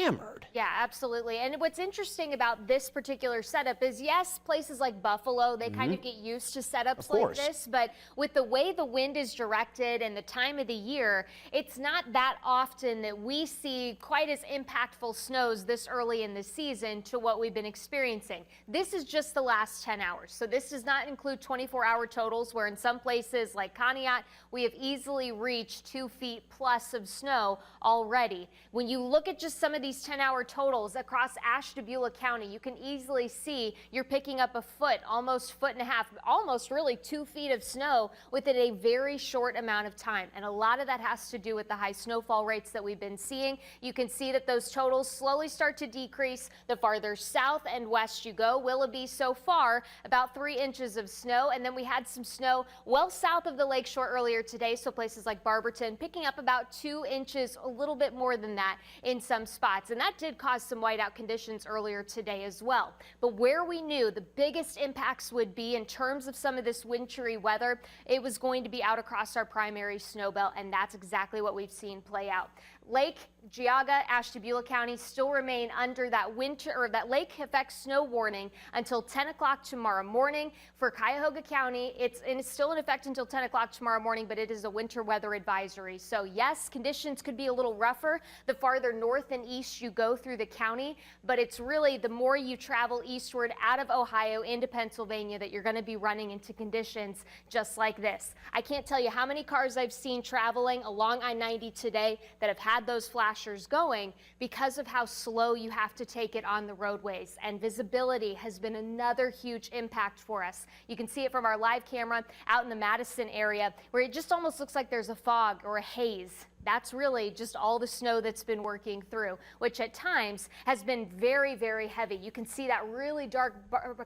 hammered. Yeah, absolutely. And what's interesting about this particular setup is, yes, places like Buffalo, they kind of get used to setups like this, but with the way the wind is directed and the time of the year, it's not that often that we see quite as impactful snows this early in the season to what we've been experiencing. This is just the last 10 hours. So this does not include 24-hour totals, where in some places like Conneaut, we have easily reached 2 feet plus of snow already. When you look at just some of these 10-hour totals across Ashtabula County, you can easily see you're picking up a foot, almost foot and a half, almost really 2 feet of snow within a very short amount of time. And a lot of that has to do with the high snowfall rates that we've been seeing. You can see that those totals slowly start to decrease the farther south and west you go. Willoughby so far about 3 inches of snow, and then we had some snow well south of the lakeshore earlier today, so places like Barberton picking up about 2 inches, a little bit more than that in some spots, and that did cause some whiteout conditions earlier today as well. But where we knew the biggest impacts would be in terms of some of this wintry weather, it was going to be out across our primary snow belt, and that's exactly what we've seen play out. Lake Geauga, Ashtabula County still remain under that winter or that lake effect snow warning until 10 o'clock tomorrow morning. For Cuyahoga County, it's still in effect until 10 o'clock tomorrow morning, but it is a winter weather advisory. So yes, conditions could be a little rougher the farther north and east you go through the county, but it's really the more you travel eastward out of Ohio into Pennsylvania that you're going to be running into conditions just like this. I can't tell you how many cars I've seen traveling along I-90 today that have had those flashers going because of how slow you have to take it on the roadways. And visibility has been another huge impact for us. You can see it from our live camera out in the Madison area, where it just almost looks like there's a fog or a haze. That's really just all the snow that's been working through, which at times has been very, very heavy. You can see that really dark,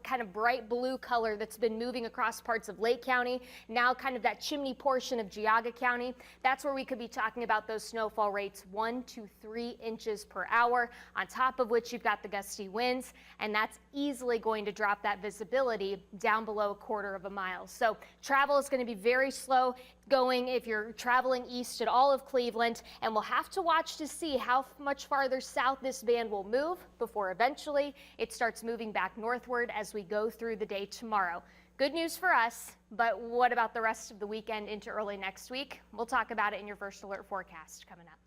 kind of bright blue color that's been moving across parts of Lake County, now kind of that chimney portion of Geauga County. That's where we could be talking about those snowfall rates 1 to 3 inches per hour, on top of which you've got the gusty winds, and that's easily going to drop that visibility down below a quarter of a mile. So travel is going to be very slow going if you're traveling east at all of Cleveland, and we'll have to watch to see how much farther south this band will move before eventually it starts moving back northward as we go through the day tomorrow. Good news for us, but what about the rest of the weekend into early next week? We'll talk about it in your First Alert forecast coming up.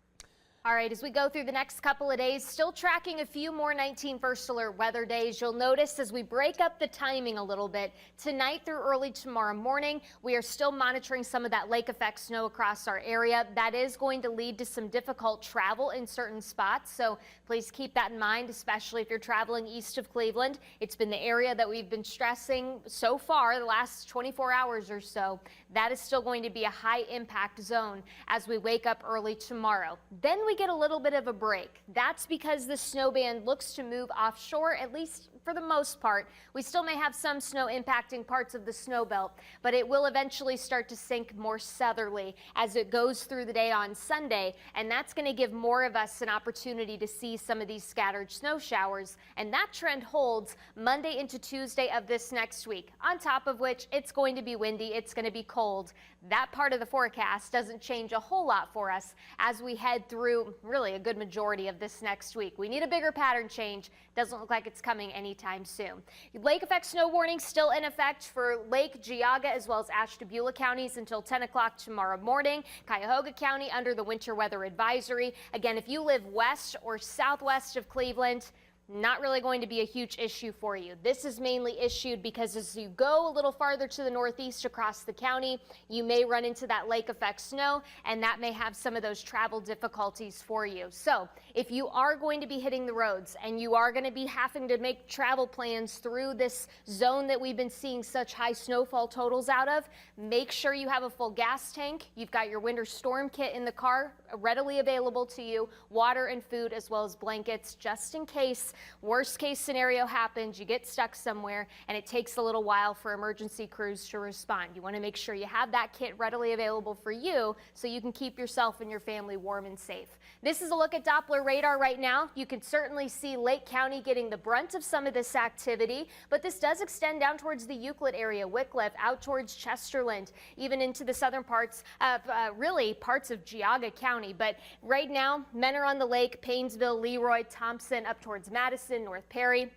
All right, as we go through the next couple of days, still tracking a few more 19 First Alert weather days. You'll notice as we break up the timing a little bit, tonight through early tomorrow morning, we are still monitoring some of that lake effect snow across our area. That is going to lead to some difficult travel in certain spots, so please keep that in mind, especially if you're traveling east of Cleveland. It's been the area that we've been stressing so far the last 24 hours or so. That is still going to be a high impact zone as we wake up early tomorrow. Then we get a little bit of a break. That's because the snow band looks to move offshore, at least for the most part. We still may have some snow impacting parts of the snow belt, but it will eventually start to sink more southerly as it goes through the day on Sunday, and that's going to give more of us an opportunity to see some of these scattered snow showers, and that trend holds Monday into Tuesday of this next week, on top of which it's going to be windy, it's going to be cold. That part of the forecast doesn't change a whole lot for us as we head through really a good majority of this next week. We need a bigger pattern change. Doesn't look like it's coming anytime soon. Lake effect snow warning still in effect for Lake Geauga as well as Ashtabula counties until 10 o'clock tomorrow morning. Cuyahoga County under the winter weather advisory. Again, if you live west or southwest of Cleveland, not really going to be a huge issue for you. This is mainly issued because as you go a little farther to the northeast across the county, you may run into that lake effect snow, and that may have some of those travel difficulties for you. So if you are going to be hitting the roads and you are going to be having to make travel plans through this zone that we've been seeing such high snowfall totals out of, make sure you have a full gas tank. You've got your winter storm kit in the car readily available to you, water and food as well as blankets just in case worst case scenario happens, you get stuck somewhere and it takes a little while for emergency crews to respond. You want to make sure you have that kit readily available for you so you can keep yourself and your family warm and safe. This is a look at Doppler radar right now. You can certainly see Lake County getting the brunt of some of this activity, but this does extend down towards the Euclid area, Wickliffe, out towards Chesterland, even into the southern parts of really parts of Geauga County. County. But right now, men are on the lake, Paynesville, Leroy, Thompson, up towards Madison, North Perry.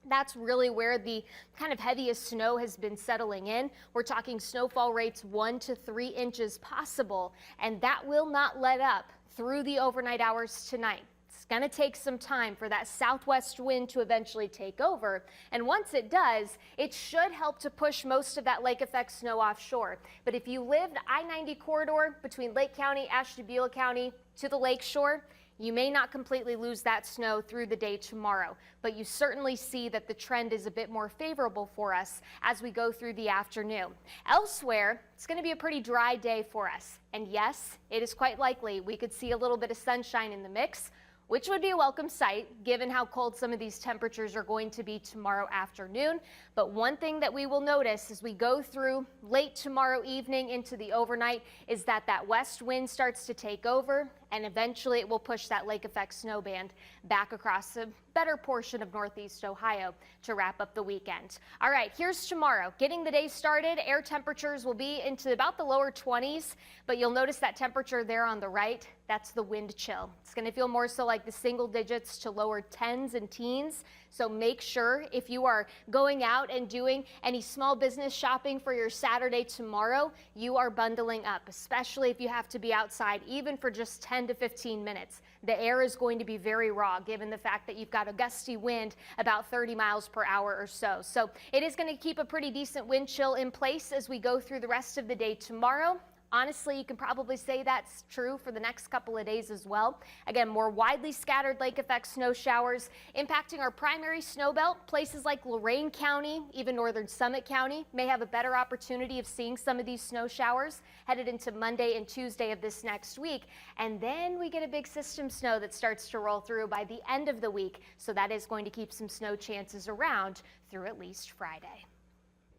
That's really where the kind of heaviest snow has been settling in. We're talking snowfall rates 1 to 3 inches possible, and that will not let up through the overnight hours tonight. It's going to take some time for that southwest wind to eventually take over. And once it does, it should help to push most of that lake effect snow offshore. But if you live the I-90 corridor between Lake County, Ashtabula County to the lake shore, you may not completely lose that snow through the day tomorrow, but you certainly see that the trend is a bit more favorable for us as we go through the afternoon. Elsewhere, it's going to be a pretty dry day for us. And yes, it is quite likely we could see a little bit of sunshine in the mix, which would be a welcome sight given how cold some of these temperatures are going to be tomorrow afternoon. But one thing that we will notice as we go through late tomorrow evening into the overnight is that that west wind starts to take over, and eventually it will push that lake effect snow band back across a better portion of northeast Ohio to wrap up the weekend. All right, here's tomorrow. Getting the day started, air temperatures will be into about the lower 20s, but you'll notice that temperature there on the right, that's the wind chill. It's going to feel more so like the single digits to lower 10s and teens. So make sure if you are going out and doing any small business shopping for your Saturday tomorrow, you are bundling up, especially if you have to be outside even for just 10 to 15 minutes. The air is going to be very raw given the fact that you've got a gusty wind about 30 miles per hour or so. So it is going to keep a pretty decent wind chill in place as we go through the rest of the day tomorrow. Honestly, you can probably say that's true for the next couple of days as well. Again, more widely scattered lake effect snow showers impacting our primary snow belt. Places like Lorain County, even northern Summit County may have a better opportunity of seeing some of these snow showers headed into Monday and Tuesday of this next week. And then we get a big system snow that starts to roll through by the end of the week. So that is going to keep some snow chances around through at least Friday.